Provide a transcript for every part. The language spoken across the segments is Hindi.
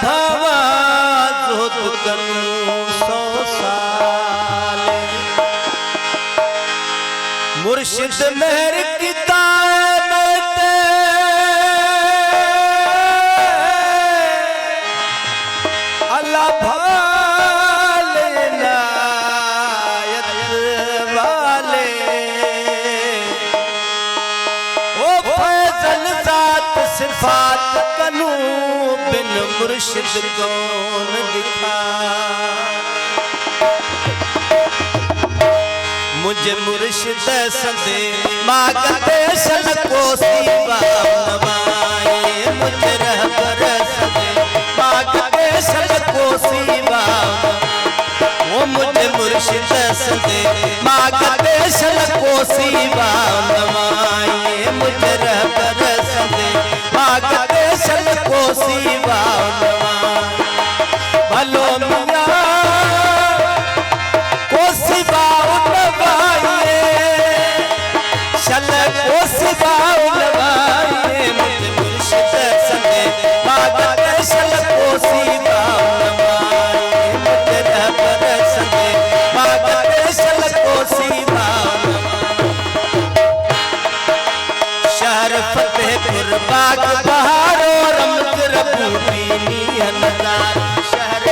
भवा जोत कनु 100 साल मुर्शिद मेहर किता अल्लाह भाले नायत वाले ओ फैजल जात सिफात कनु बिन मुर्शिद कौन दिखा मुझे मुर्शिद सदे मांगते सन को सीवा नवाए मुझे रहबर सदे मांगते सन को सीवा वो मुझे मुर्शिद सदे मांगते सन को सीवा नवाए मुझे रहबर सदे मांगते सन को सीवा नवाए भलो मिया को सीवा चल को सिवा उलवाए मुझे मुर्शिद सदे मांगते चल को सिवा उलवाए मुझे रहबर सदे मांगते चल को सिवा शहर फतेहपुर बाग बहारो रमत रबूबी नियनदार शहर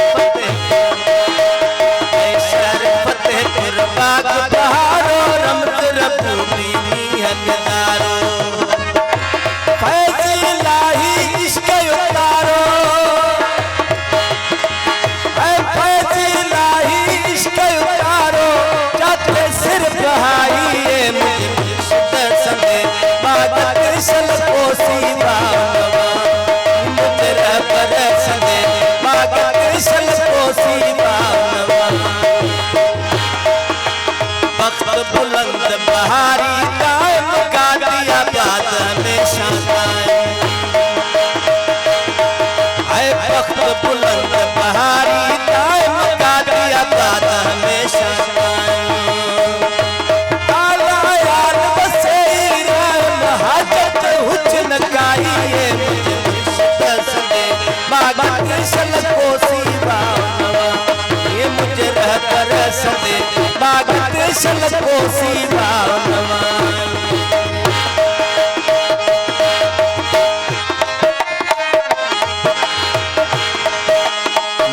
फतेहपुर बाग बहारो रमत रबूबी फैज़िलाही इश्क़ उतारो फैज़िलाही इश्क़ उतारो जाते सिर बहाइए मुझे मुर्शिद सदे मांगते चल को सीवा मुझे रहबर सदे मांगते चल को सीवा वक्त बुलंद बहारी कायम गादिया बात हमेशा आए वक्त बुलंद बहारी कायम गादिया बात हमेशा आला यार बसे हाजत हुस्न काइए मुझे मुर्शिद सदे मांगते चल को सीवा ये मुझे रहबर सदे मांगते चल को सीवा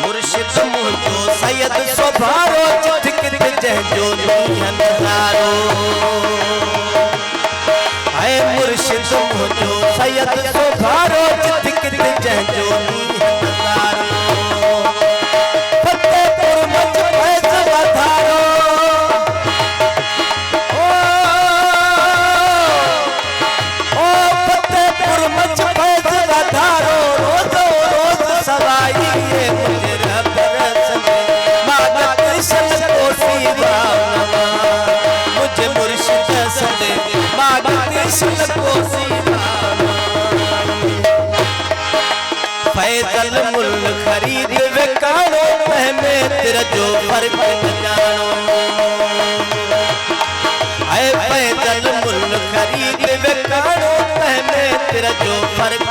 मुर्शिद मुझो सैयद सोभारो चित जहजो नजारो है मुर्शिद मुझो सैयद सोभारो चित जहजो नजारो फतेहपुर मच फैज बधारो ओ फतेहपुर मच फैज बधारो रोजो रोज सवाई मुझे रहबर सदे मांगते चल को सीवा मुझे मुर्शिद सदे मांगते चल को सीवा फैजल मुल्क खरीद विकानो पहने तेरा जो फर्क न जानो आए फैजल मुल्क खरीद विकानो पहने तेरा जो फर्क